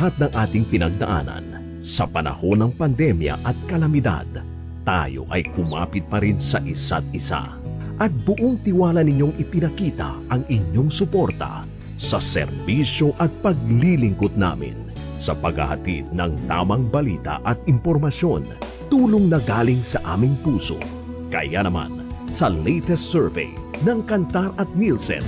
lahat ng ating pinagdaanan, sa panahon ng pandemya at kalamidad, tayo ay kumapit pa rin sa isa't isa. At buong tiwala ninyong ipinakita ang inyong suporta sa serbisyo at paglilingkod namin sa paghahatid ng tamang balita at impormasyon, tulong na galing sa aming puso. Kaya naman, sa latest survey ng Kantar at Nielsen,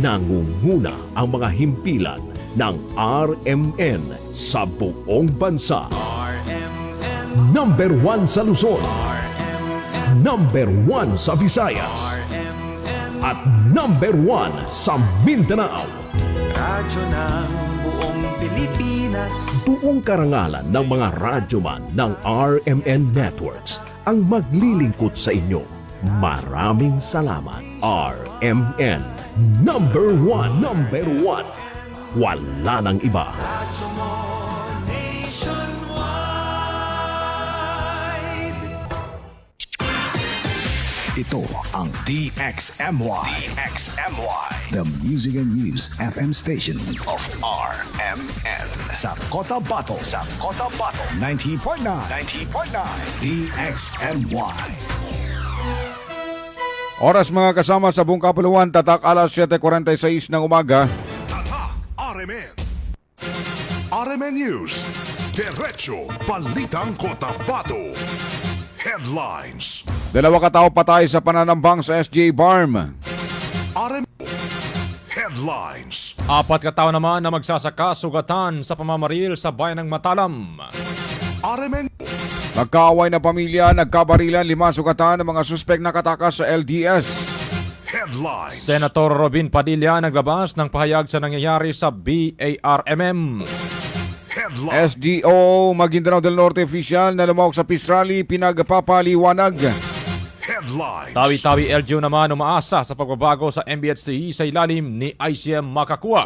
nangunguna ang mga himpilan ng RMN sa buong bansa. RMN, Number 1 sa Luzon, RMN, Number 1 sa Visayas, RMN, at Number 1 sa Mindanao. radyo ng buong Pilipinas. Buong karangalan ng mga radyoman ng RMN Networks ang maglilingkod sa inyo. Maraming salamat, RMN. Number 1, Number 1. Wala nang iba. Radyo mo nationwide. Ito ang DXMY. The Music and News FM station of RMN. Sa Cotabato. 90.9. DXMY. Oras mga kasama sa buong kapuluan, tatak alas 7:46 ng umaga. Tatak RMN. RMN News. Diretso Balitang Cotabato. Headlines. 2 katao patay sa pananambang sa SJ Barm. RMN Headlines. 4 katao naman na magsasaka sugatan sa pamamaril sa bayan ng Matalam. RMN Magkaaway na pamilya, nagkabarilan 5 sugatan ng mga suspek na katakas sa LDS. Headlines. Senator Robin Padilla naglabas ng pahayag sa nangyayari sa BARMM. Headlines. SGO Maguindanao del Norte official na lumawak sa peace rally pinagpapaliwanag. Headlines. Tawi-tawi LGU naman umaasa sa pagbabago sa MBHC sa ilalim ni ICM Makakua.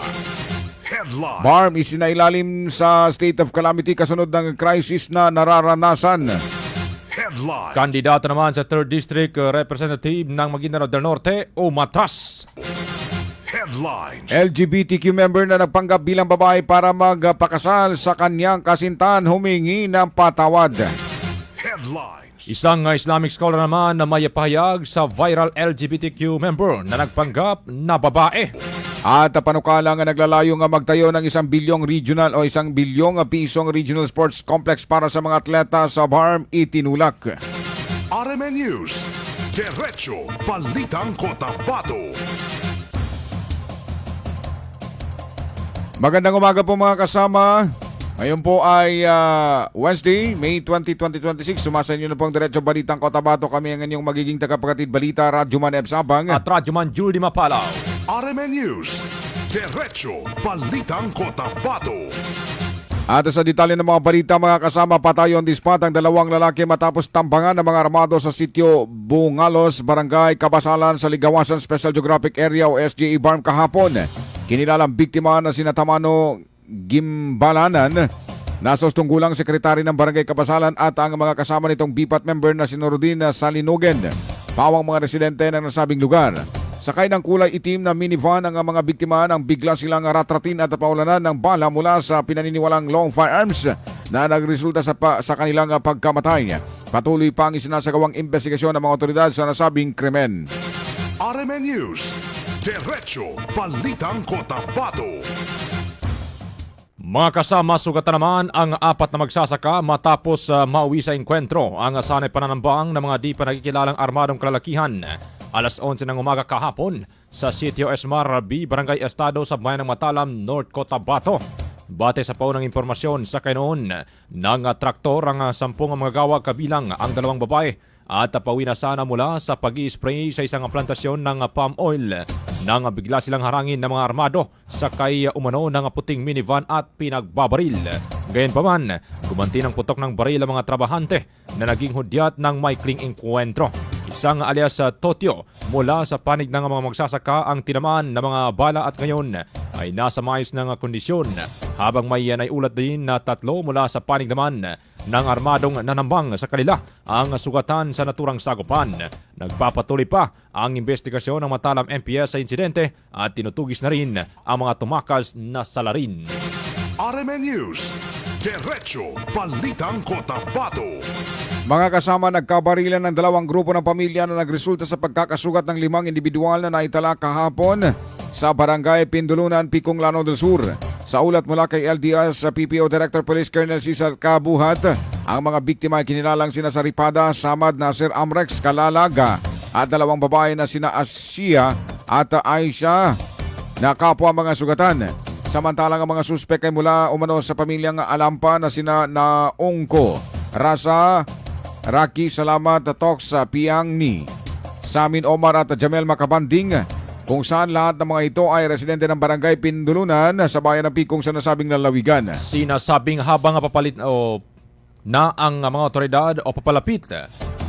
Headlines. Barm isinailalim sa state of calamity kasunod ng crisis na nararanasan. Headlines. Kandidato naman sa 3rd District Representative ng Maguindanao del Norte, umatras. Headlines. LGBTQ member na nagpanggap bilang babae para magpakasal sa kanyang kasintahan humingi ng patawad. Headlines. Isang Islamic scholar naman na may pahayag sa viral LGBTQ member na nagpanggap na babae. At panukalang naglalayo nga magtayo ng 1 bilyong regional o 1 bilyong pisong regional sports complex para sa mga atleta sa Barm itinulak. RMN News. Diretso Balitang Cotabato. Magandang umaga po mga kasama. Ngayon po ay Wednesday, May 20, 2026. Sumasa inyo na pong Diretso Balitang Cotabato. Kami ang inyong magiging tagapaghatid balita, Radyoman Eb Sabang. At Radyoman Julie Mapalaw. RMN News. Diretso Balitang Cotabato. At sa detalye ng mga balita mga kasama, patayo on the spot ang 2 lalaki matapos tambangan ng mga armado sa sitio Bungalos, Barangay Kabasalan sa Ligawasan Special Geographic Area o SGA Barm kahapon. Kinilalang biktima na sina Tamano Gimbalanan, nasa tunggulang sekretary ng Barangay Kabasalan at ang mga kasama nitong BIPAT member na si Norodin Salinugen. Pawang mga residente ng nasabing lugar. Sakay ng kulay itim na minivan ang mga biktima nang bigla silang ratratin at paulanan ng bala mula sa pinaniniwalang long firearms na nagresulta sa kanilang pagkamatay. Patuloy pa ang isinasagawang investigasyon ng mga otoridad sa nasabing krimen. RMN News. Diretso Balitang Cotabato. Mga kasama, sugatan naman ang 4 na magsasaka matapos mauwi sa enkwentro ang sanay pananambang ng mga di pa nakikilalang armadong kalalakihan. Alas 11 ng umaga kahapon sa sitio Esmar B, Barangay Estado sa bayan ng Matalam, North Cotabato. Bate sa paunang impormasyon sa noon ng traktor ang 10 mga gawa kabilang ang 2 babae at pauwi na sana mula sa pag-i-spray sa isang plantasyon ng palm oil nang bigla silang harangin ng mga armado sakay umano ng puting minivan at pinagbabaril. Gayunpaman, gumanti ng putok ng baril ang mga trabahante na naging hudyat ng maikling engkwentro. Isang alias Totyo mula sa panig ng mga magsasaka ang tinamaan ng mga bala at ngayon ay nasa maayos ng kondisyon, habang may naiulat din na 3 mula sa panig naman ng armadong nanambang sa kanila ang sugatan sa naturang sagupan. Nagpapatuloy pa ang investigasyon ng Matalam MPS sa insidente at tinutugis na rin ang mga tumakas na salarin. RMN News, Diretso Balitang Cotabato. Mga kasama, nagkabarilan ng dalawang grupo ng pamilya na nagresulta sa pagkakasugat ng 5 individual na naitala kahapon sa Barangay Pindulunan, Picong, Lanao del Sur. Sa ulat mula kay LDS PPO Director Police Colonel Cesar Cabuhat, ang mga biktima ay kinilalang sina Saripada, Samad, Nasir Amrex, Kalalaga at dalawang babae na sina Asia at Aisha na kapwa mga sugatan. Samantalang ang mga suspek ay mula umano sa pamilyang Alampa na sina Naongko, Rasa, Raki, Salamat, Tox, Piangni, Samin Omar at Jamel Makabanding, kung saan lahat ng mga ito ay residente ng Barangay Pindulunan sa bayan ng Picong sa nasabing lalawigan. Sinasabing habang papalit na ang mga otoridad o papalapit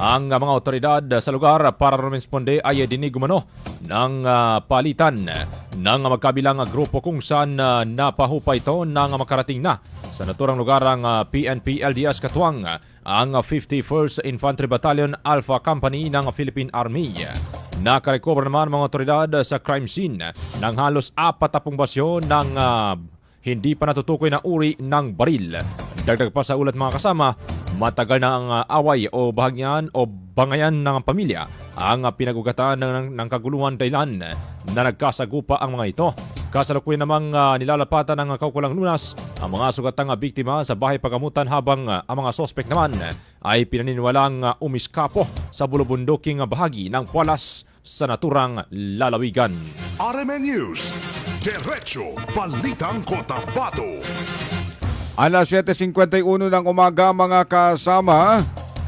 ang mga otoridad sa lugar para rumesponde ay dinig umano ng palitan ng magkabilang grupo kung saan napahupa ito ng makarating na sa naturang lugar ang PNP LDS Katuang, ang 51st Infantry Battalion Alpha Company ng Philippine Army. Nakarecover naman mga otoridad sa crime scene ng halos 40 basyo ng hindi pa natutukoy na uri ng baril. Dagdag pa sa ulat mga kasama, matagal na ang away o bahagyan o bangayan ng pamilya ang pinagugatan ng kaguluhan dahilan na nagkasagupa ang mga ito. Kasalukuyan namang nilalapatan ng kaukulang lunas ang mga sugatang biktima sa bahay pagamutan habang ang mga sospek naman ay pinaniniwalang umiskapo sa bulubunduking bahagi ng Pualas sa naturang lalawigan. RMN News, Diretso Balitang Cotabato. Alas 7:51 ng umaga mga kasama,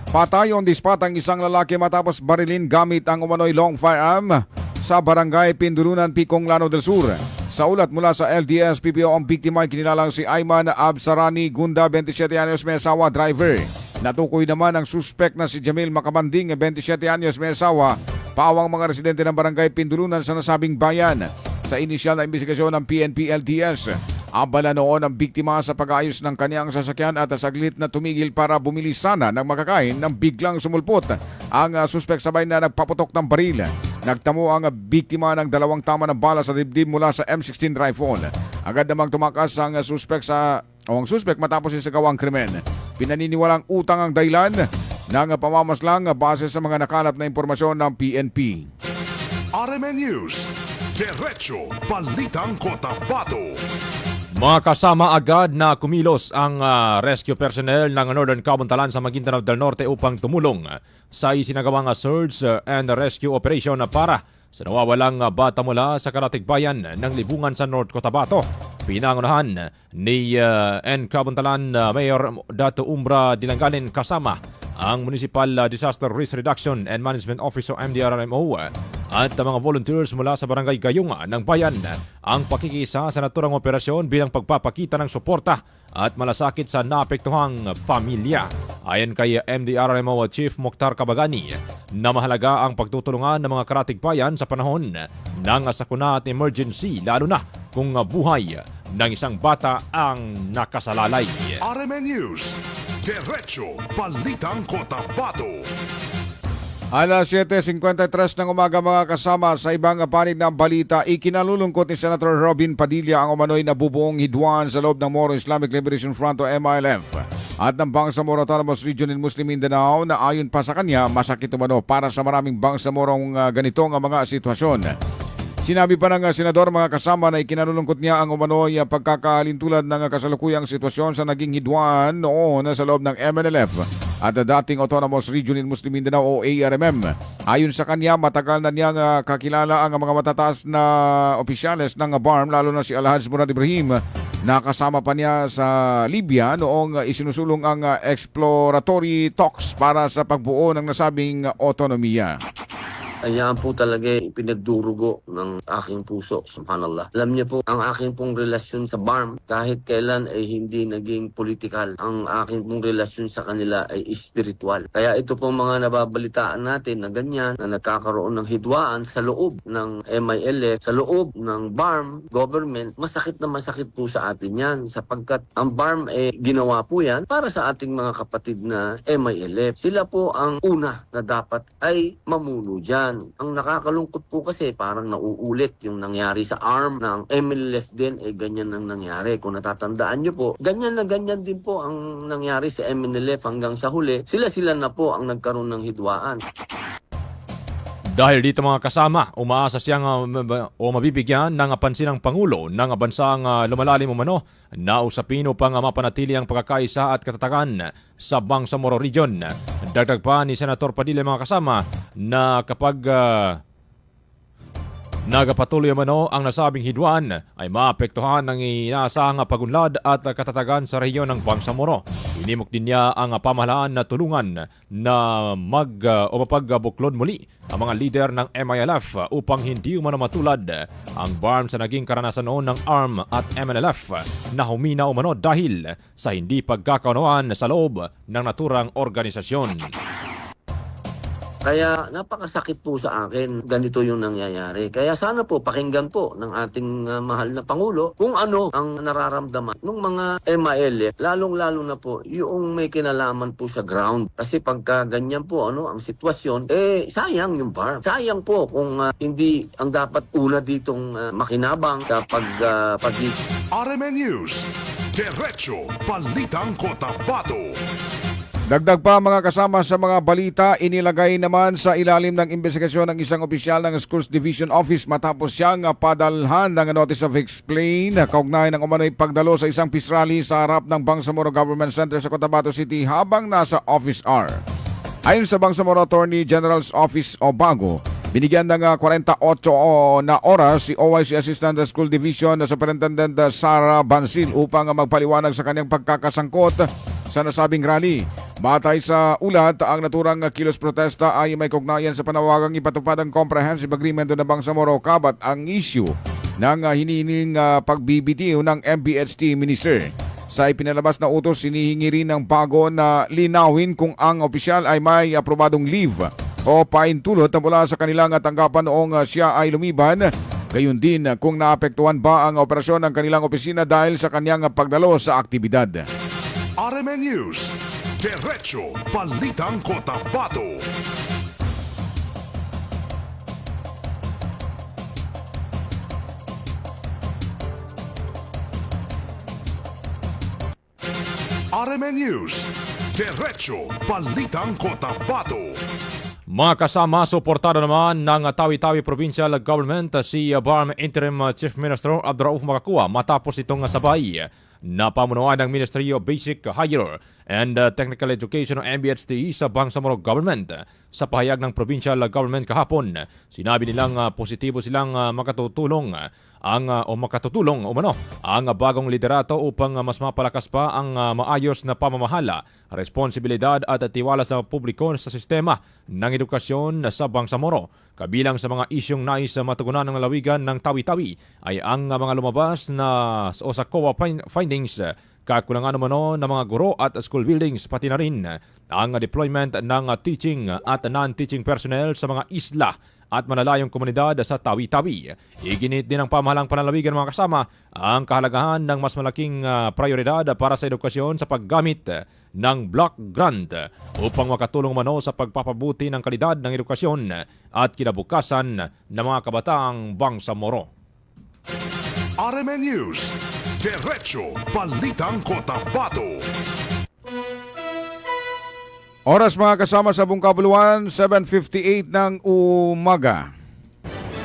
patay on the spot ang isang lalaki matapos barilin gamit ang umano'y long firearm sa Barangay Pindulunan, Picong, Lanao del Sur. Sa ulat mula sa LDS PPO, ang biktima ay kinilalang si Ayman Absarani Gunda, 27 anyos, may asawa, driver. Natukoy naman ang suspect na si Jamil Makabanding, 27 anyos, may asawa, paawang mga residente ng Barangay Pindulunan sa nasabing bayan. Sa inisyal na investigasyon ng PNP LTS, abala noon ang biktima sa pag-ayos ng kanyang sasakyan at saglit na tumigil para bumili sana ng makakain nang biglang sumulpot ang suspect sabay na nagpaputok ng baril. Nagtamo ang biktima ng 2 tama ng bala sa dibdib mula sa M16 rifle. Agad namang tumakas ang suspect matapos isagawa ang krimen. Pinaniniwalang utang ang dahilan ng pamamaslang base sa mga nakalap na impormasyon ng PNP. RMN News, Diretso Balitang Cotabato. Mga kasama, agad na kumilos ang rescue personnel ng Northern Cabuntalan sa Maguindanao del Norte upang tumulong sa isinagawang search and rescue operation para sa nawawalang bata mula sa Karatigbayan ng Libungan sa North Cotabato. Pinangunahan ni N. Cabuntalan Mayor Dato Umbra Dilangganin kasama ang Municipal Disaster Risk Reduction and Management Officer MDRMO at mga volunteers mula sa Barangay Gayunga ng Bayan ang pakikisa sa naturang operasyon bilang pagpapakita ng suporta at malasakit sa naapektuhang pamilya. Ayon kay MDRMO Chief Mokhtar Kabagani, na mahalaga ang pagtutulungan ng mga karatigbayan sa panahon ng sakuna at emergency, lalo na kung buhay ng isang bata ang nakasalalay. RMN News, Diretso Balitang Cotabato. Alas 7:53 ng umaga mga kasama, sa ibang panig ng balita, ikinalulungkot ni Senator Robin Padilla ang umano'y nabubuong hidwaan sa loob ng Moro Islamic Liberation Front o MILF at ng Bangsamoro Autonomous Region in Muslim Mindanao, na ayon pa sa kanya masakit umano para sa maraming Bangsamorong ganitong mga sitwasyon. Sinabi pa ng senador mga kasama na ikinalulungkot niya ang umano'y pagkakalintulad ng kasalukuyang sitwasyon sa naging hidwaan noon sa loob ng MNLF at dating Autonomous Region in Muslim Mindanao o ARMM. Ayon sa kanya, matagal na niyang kakilala ang mga matataas na opisyales ng BARM, lalo na si Alhaj Murad Ibrahim, na kasama pa niya sa Libya noong isinusulong ang exploratory talks para sa pagbuo ng nasabing otonomiya. Ayan po talaga pinagdurugo ng aking puso, subhanallah. Alam niyo po, ang aking pong relasyon sa BARM kahit kailan ay hindi naging politikal. Ang aking pong relasyon sa kanila ay espiritual. Kaya ito po mga nababalitaan natin na ganyan, na nagkakaroon ng hidwaan sa loob ng MILF, sa loob ng BARM government, masakit na masakit po sa atin yan, sapagkat ang BARM ginawa po yan para sa ating mga kapatid na MILF. Sila po ang una na dapat ay mamuno dyan. yan. Ang nakakalungkot po kasi parang nauulit yung nangyari sa ARM na ang MLF din ganyan ang nangyari. Kung natatandaan nyo po, ganyan na ganyan din po ang nangyari sa MNLF hanggang sa huli. Sila na po ang nagkaroon ng hidwaan. Dahil dito mga kasama, umaasa siyang mabibigyan ng pansin ng Pangulo ng bansang lumalalim umano na usapin upang mapanatili ang pagkakaisa at katatagan sa Bangsamoro Region. Dagdag pa ni Senator Padilla mga kasama na kapag nagpatuloy umano ang nasabing hidwaan ay maapektuhan ng inaasahang pagunlad at katatagan sa rehiyon ng Bangsamoro. Inimok din niya ang pamahalaan na tulungan na mapagbuklod muli ang mga lider ng MILF upang hindi umano matulad ang BARM sa naging karanasan noon ng ARM at MNLF na humina umano dahil sa hindi pagkakaunawaan sa loob ng naturang organisasyon. Kaya napakasakit po sa akin, ganito yung nangyayari. Kaya sana po pakinggan po ng ating mahal na Pangulo kung ano ang nararamdaman ng mga MIL, lalong-lalo na po yung may kinalaman po sa ground. Kasi pagka ganyan po ang sitwasyon, sayang yung BARM. Sayang po kung hindi ang dapat una ditong makinabang sa RMN News, Diretso Balitang Cotabato. Dagdag pa mga kasama sa mga balita, inilagay naman sa ilalim ng investigasyon ng isang opisyal ng Schools Division Office matapos siyang padalhan ng Notice of Explain kaugnay ng umano'y pagdalo sa isang peace rally sa harap ng Bangsamoro Government Center sa Cotabato City habang nasa office hour. Ayon sa Bangsamoro Attorney General's Office o BAGO, binigyan ng 48 na oras si OIC Assistant School Division na Superintendent Sara Bansil upang magpaliwanag sa kanyang pagkakasangkot sa nasabing rally. Batay sa ulat, ang naturang kilos protesta ay may kaugnayan sa panawagang ipatupad ang Comprehensive Agreement ng Bangsamoro kabat ang issue ng hinihiling pagbibitiw ng MBHT Minister. Sa ipinalabas na utos, sinihingi rin ng BAGO na linawin kung ang opisyal ay may aprobadong leave o paintulot mula sa kanilang tanggapan noong siya ay lumiban. Gayun din kung naapektuhan ba ang operasyon ng kanilang opisina dahil sa kanyang pagdalo sa aktibidad. RMN News, Diretso Balitang Cotabato. RMN News, Diretso Balitang Cotabato. Mga kasama, suportado naman ng Tawi-Tawi Provincial Government si BARM Interim Chief Minister Abdurauf Makakua matapos itong sabay na pamunuan ng Ministry of Basic, Higher and Technical Education o MBHT sa Bangsamoro Government. Sa pahayag ng Provincial Government kahapon, sinabi nilang positibo silang makatutulong ang bagong liderato upang mas mapalakas pa ang maayos na pamamahala, responsibilidad at tiwala sa publiko sa sistema ng edukasyon sa Bangsamoro. Kabilang sa mga isyong nais matugunan ng lalawigan ng Tawi-Tawi ay ang mga lumabas na sa COA findings, kakulangan umano ng mga guro at school buildings, pati na rin ang deployment ng teaching at non-teaching personnel sa mga isla at malalayong komunidad sa Tawi-Tawi. Iginit din ng pamahalang panlalawigan mga kasama ang kahalagahan ng mas malaking prioridad para sa edukasyon sa paggamit ng block grant upang makatulong mano sa pagpapabuti ng kalidad ng edukasyon at kinabukasan ng mga kabataang Bangsamoro. RMN News, Diretso Balitang Cotabato. Oras mga kasama sa buong kabuluhan, 7:58 ng umaga.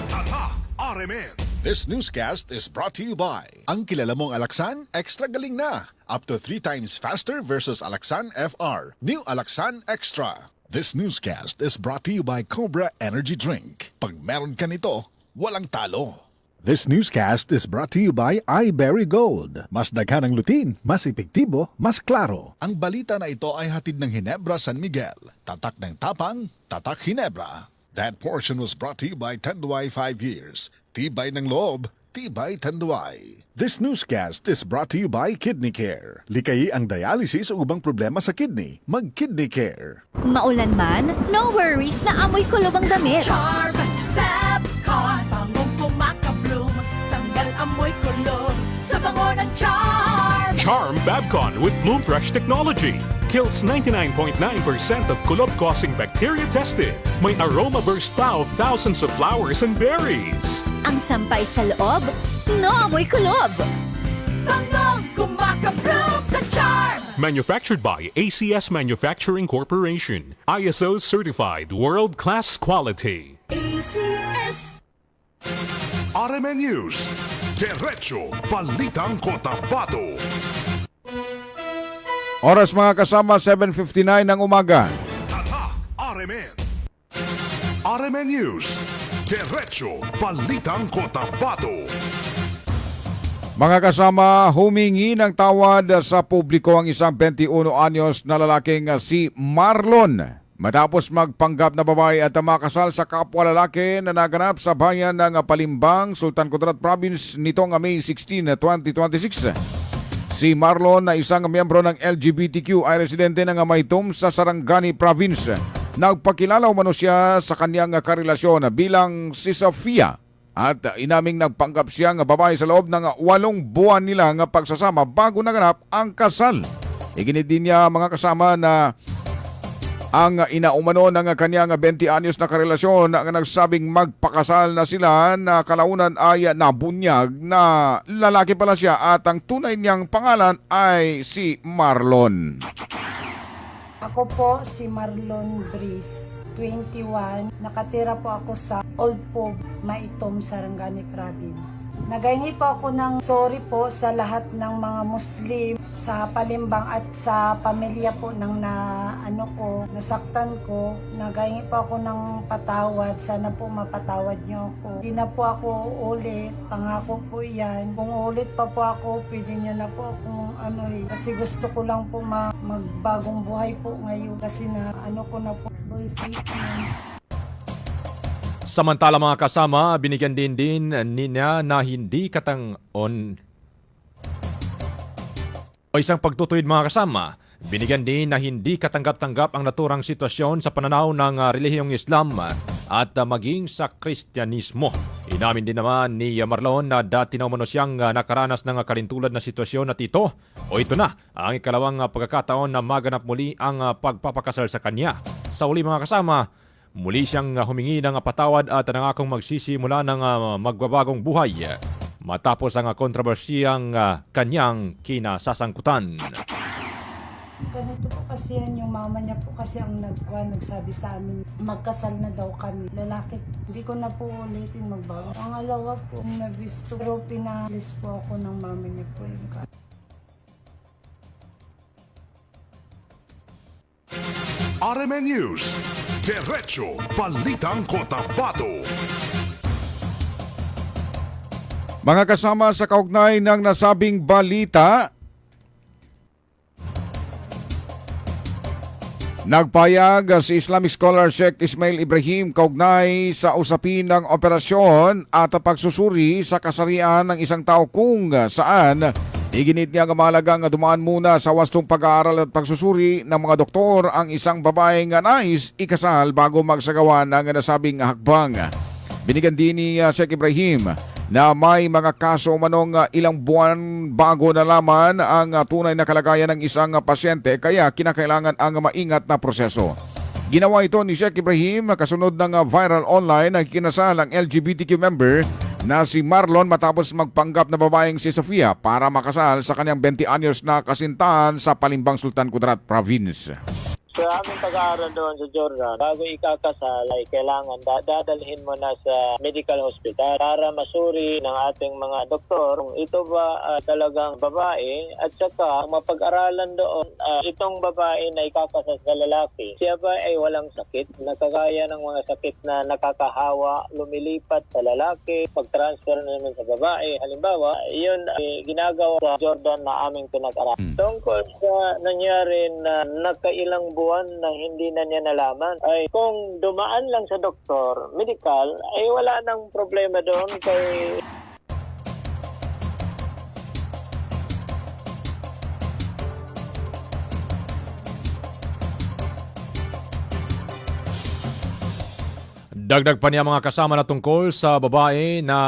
Tatak RMN. This newscast is brought to you by ang kilala mong Alaxan, extra galing na. Up to 3 times faster versus Alaxan FR. New Alaxan Extra. This newscast is brought to you by Cobra Energy Drink. Pag meron ka nito, walang talo. This newscast is brought to you by iBerry Gold. Mas daghan ang lutin, mas epektibo, mas klaro. Ang balita na ito ay hatid ng Ginebra San Miguel. Tatak ng tapang, tatak Ginebra. That portion was brought to you by Tanduay 5 years. Tibay ng loob, tibay Tanduay. This newscast is brought to you by Kidney Care. Likayi ang dialysis o ubang problema sa kidney. Mag-Kidney Care. Maulan man, no worries na amoy kulob ang damit. Charm Fabcon, pangong pumakabloom, tanggal amoy kulob sa bango ng Charm. Charm Fabcon with Bloom Fresh technology. Kills 99.9% of kulob-causing bacteria tested. May aroma burst pa of thousands of flowers and berries. Ang sampay sa loob, no amoy kulob. Bangong kumakabloom sa charm. Manufactured by ACS Manufacturing Corporation. ISO certified world-class quality. ACS. RMN News. Diretso Balitang Cotabato. Oras mga kasama, 7:59 ng umaga. Tatak RMN. RMN News. Diretso Balitang Cotabato. Mga kasama, humingi ng tawad sa publiko ang isang 21 anyos na lalaking si Marlon matapos magpanggap na babae at makasal sa kapwa lalaki na naganap sa bayan ng Palimbang, Sultan Kudarat Province nitong May 16, 2026. Si Marlon na isang miyembro ng LGBTQ ay residente ng Maytum sa Sarangani Province. Nagpakilala umano siya sa kanyang karelasyon bilang si Sofia at inaming nagpanggap siyang babae sa loob ng 8 buwan nilang pagsasama bago naganap ang kasal. Iginit din niya mga kasama na ang inaumano ng kanyang 20 anyos na karelasyon ang nagsabing magpakasal na sila na kalaunan ay nabunyag na lalaki pala siya at ang tunay niyang pangalan ay si Marlon. Ako po si Marlon Briz, 21. Nakatira po ako sa Old Pob, Maitom, Sarangani Province. Nagahingi po ako ng sorry po sa lahat ng mga Muslim sa Palimbang at sa pamilya po ng nasaktan ko. Nagahingi po ako ng patawad. Sana po mapatawad niyo ako. Hindi na po ako ulit. Pangako po yan. Kung ulit pa po ako, pwede niyo na po akong kasi gusto ko lang po magbagong buhay po ngayon. Kasi na ko na po boyfriend. Samantala mga kasama, binigyan din niya na hindi o isang pagtutuwid mga kasama. Binigyan din na hindi katanggap-tanggap ang naturang sitwasyon sa pananaw ng relihiyong Islam at maging sa Kristyanismo. Inamin din naman ni Marlon na dati na umano siyang nakaranas ng kalintulad na sitwasyon at ito na ang ikalawang pagkakataon na maganap muli ang pagpapakasal sa kanya. Sa uli mga kasama, muli siyang humingi ng patawad at nangakong magsisimula ng magbabagong buhay matapos ang kontrobersiyang kanyang kinasasangkutan. Ganito po kasi yan, yung mama niya po kasi ang nagsabi sa amin, magkasal na daw kami. Lalaki, hindi ko na po ulitin magbago. Ang alawa po, nabisto, pero pinalis po ako ng mama niya po. RMN News. Diretso Balitang Cotabato. Mga kasama, sa kaugnay ng nasabing balita, nagpayag si Islamic scholar Sheikh Ismail Ibrahim kaugnay sa usapin ng operasyon at pagsusuri sa kasarian ng isang tao kung saan iginit niya ang mahalagang dumaan muna sa wastong pag-aaral at pagsusuri ng mga doktor ang isang babaeng nais ikasal bago magsagawa ng nasabing hakbang. Binigyan din ni Sheikh Ibrahim na may mga kaso umanong ilang buwan bago nalaman ang tunay na kalagayan ng isang pasyente kaya kinakailangan ang maingat na proseso. Ginawa ito ni Sheikh Ibrahim kasunod ng viral online na kinasal ang LGBTQ member na si Marlon matapos magpanggap na babaeng si Sofia para makasal sa kanyang 20 anyos na kasintahan sa Palimbang, Sultan Kudarat Province. Sa aming pag-aaral doon sa Jordan, bago ikakasal ay kailangan dadalhin mo na sa medical hospital para masuri ng ating mga doktor kung ito ba talagang babae at saka mapag-aralan doon itong babae na ikakasal sa lalaki. Siya ba ay walang sakit, nakagaya ng mga sakit na nakakahawa, lumilipat sa lalaki, pag-transfer naman sa babae. Halimbawa, yun ay ginagawa sa Jordan na aming pinag-aralan. Tungkol sa nangyari na nakailang buwan na hindi na niya nalaman ay kung dumaan lang sa doktor, medical, ay wala nang problema doon kay Dagdag pa niya mga kasama na tungkol sa babae na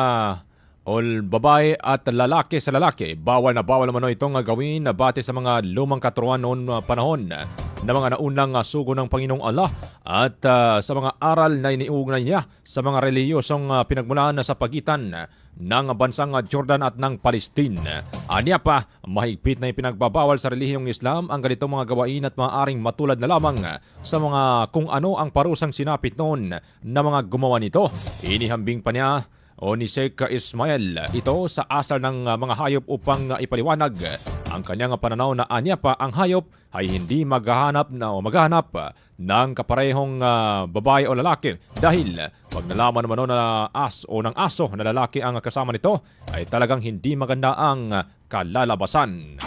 o babae at lalaki sa lalaki. Bawal na bawal naman itong gawin bate sa mga lumang katuruan noon panahon na mga naunang sugo ng Panginoong Allah at sa mga aral na iniugnay niya sa mga reliyosong pinagmulan sa pagitan ng bansang Jordan at ng Palestine. Anya pa, mahigpit na ipinagbabawal sa relihiyong Islam ang ganitong mga gawain at maaaring matulad na lamang sa mga kung ano ang parusang sinapit noon na mga gumawa nito. Inihambing pa niya o ni Sheikh Ismail ito sa asal ng mga hayop upang ipaliwanag ang kanyang pananaw na anya pa ang hayop ay hindi maghahanap ng kaparehong babae o lalaki dahil pag nalaman naman na ng aso na lalaki ang kasama nito ay talagang hindi maganda ang kalalabasan.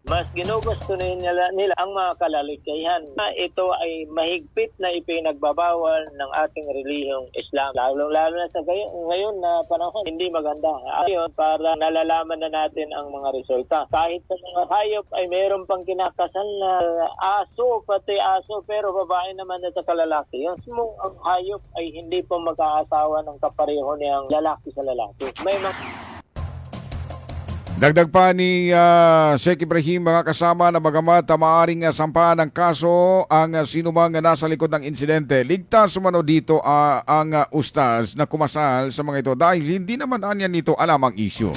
Mas ginugusto nila ang mga kalalikihan. Ito ay mahigpit na ipinagbabawal ng ating relihiyong Islam. Lalo na sa ngayon na panahon, hindi maganda. Ayon, para nalalaman na natin ang mga resulta. Kahit sa mga hayop ay mayroon pang kinakasal na aso, pati aso, pero babae naman na sa kalalaki. Yung ang hayop ay hindi po magkaasawa ng kapareho niyang lalaki sa lalaki. May mga Dagdag pa ni Sheikh Ibrahim mga kasama na bagamat maaring sampahan ng kaso ang sinumang nasa likod ng insidente. Ligtas umano dito ang ustaz na kumasal sa mga ito dahil hindi naman anyan nito alam ang issue.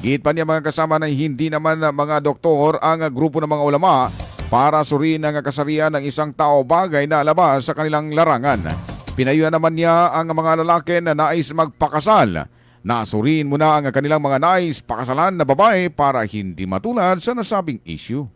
Gihit pa niya mga kasama na hindi naman mga doktor ang grupo ng mga ulama para suriin ang kasarian ng isang tao bagay na labas sa kanilang larangan. Pinayuhan naman niya ang mga lalaki na nais magpakasal. Nasuriin muna ang kanilang mga nais pakasalan na babae para hindi matulad sa nasabing issue.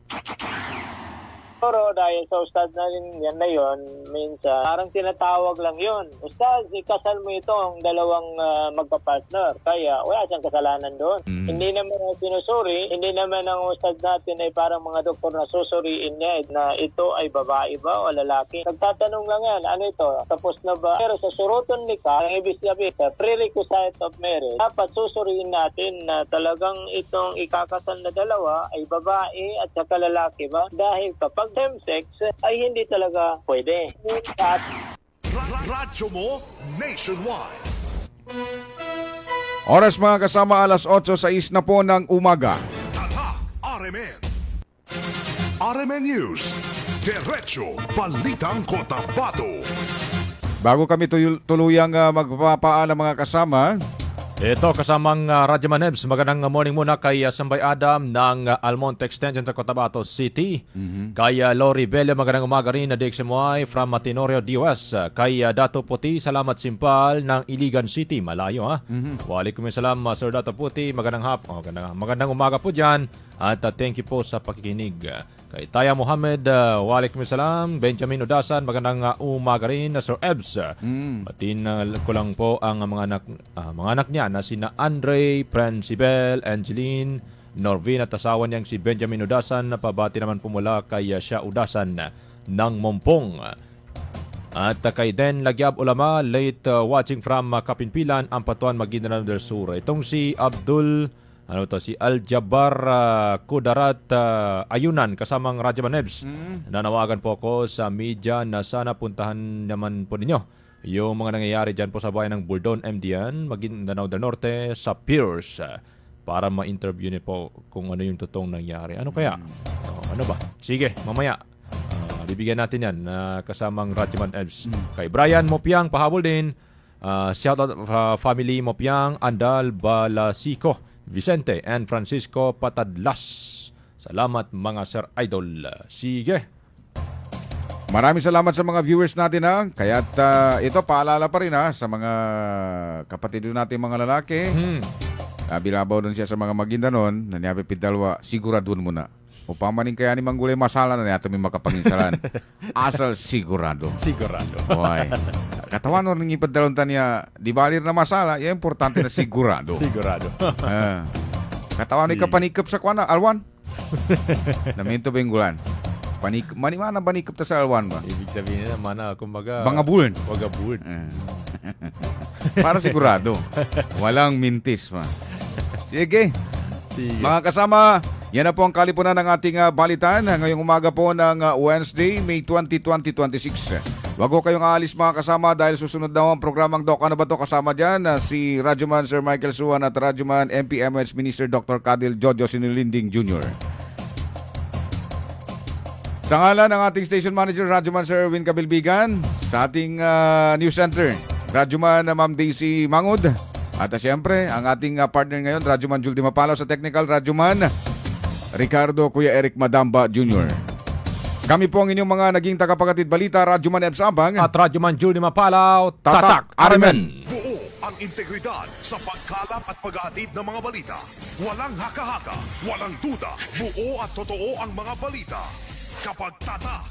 Pero dahil sa ustad na rin yan na yun, minsan parang tinatawag lang yun. Ustad, ikasal mo itong dalawang magka-partner. Kaya wala siyang kasalanan doon. Hindi naman sinusuri, hindi naman ang ustad natin ay parang mga doktor na susuriin niya na ito ay babae ba o lalaki. Nagtatanong lang yan, ano ito? Tapos na ba? Pero sa surutun nikah, ang ibig sabihin, prerequisite of marriage, dapat susuriin natin na talagang itong ikakasal na dalawa ay babae at saka lalaki ba? Dahil kapag same-sex ay hindi talaga pwede. Radyo mo nationwide. Oras mga kasama, alas 8:06 na po ng umaga. Tatak RMN. RMN News. Diretso Balitang Cotabato. Bago kami tuluyang magpapaalam mga kasama, Ito kasamang Radyaman Nebs. Magandang morning muna kay Sambay Adam ng Almonte Extension sa Cotabato City. Kay Lori Bella, magandang umaga rin na DXMY from Matinorio, DOS. Kay Dato Puti, salamat simpal ng Iligan City. Malayo ha. Waalaikumsalam Sir Dato Puti. Magandang umaga po dyan. At thank you po sa pakikinig. Kay Taya Mohamed, waalaikumsalam. Benjamin Udasan, magandang umaga rin na Sir Ebs. Patin ko lang po ang mga anak niya na sina Andre, Principal, Angeline, Norvin at asawa niyang si Benjamin Udasan. Pabati naman po mula kay Sha Udasan ng Mompong. At kay Den Lagyab Ulama, late watching from Kapinpilan, Ampatuan, Maguindanao del Sur. Itong si si Aljabar Kudarat Ayunan kasamang Radyaman Nebs. Nanawagan po ako sa media na sana puntahan naman po ninyo yung mga nangyayari dyan po sa bayan ng Burdon, MDN, Maguindanao del Norte, sa Pierce para ma-interview niyo po kung ano yung totoong nangyari. Ano kaya? Ano ba? Sige, mamaya. Bibigyan natin yan kasamang Radyaman Nebs. Kay Brian Mopiang, pahabol din. Shout out family Mopiang, Andal Balasico, Vicente and Francisco Patadlas. Salamat mga Sir Idol. Sige. Maraming salamat sa mga viewers natin ha. Kaya't ito paalala pa rin ha sa mga kapatid natin mga lalaki. Bilabaw doon siya sa mga Maguindanon na niyabi pidalwa, siguradun mo na. Upamanin kaya ni Manggulay masala na niya may makapanginsalan. Asal sigurado. Sigurado. Hoy. Katawan mo nang ipadaluntan niya, di balir na masala, yung importante na sigurado. Sigurado. Katawan ni kapanikap sa kwana, alwan. Naminto ba yung gulan? Manimana banikap ta sa alwan ba? Ibig sabihin na mana, kumbaga... Bangabuln. Bangabuln. Para sigurado. Walang mintis pa. Sige. Mga kasama, yan na po ang kalipunan ng ating balitan ngayong umaga po ng Wednesday, May 20, 2026. Wag ko kayong aalis mga kasama dahil susunod daw ang programang Doc. Ano ba to? Kasama dyan si Radyoman Sir Michael Suwan at Radyoman MPMH Minister Dr. Cadil Jojo Sinulinding Jr. Sa ngalan ng ating station manager, Radyoman Sir Erwin Kabilbigan, sa ating news center, Radyoman Ma'am Daisy Mangud, at siyempre, ang ating partner ngayon, Radyoman Juldi Mapalaw, sa technical, Radyoman Ricardo Kuya Eric Madamba Jr. Kami po ang inyong mga naging tagapagatid balita, Radyoman Ebs Abang At Radyoman Julie Mapalaw, Tatak Arimen. Buo ang integridad sa pagkalap at pag-aatid ng mga balita. Walang haka-haka, walang duda, buo at totoo ang mga balita. Kapag Tatak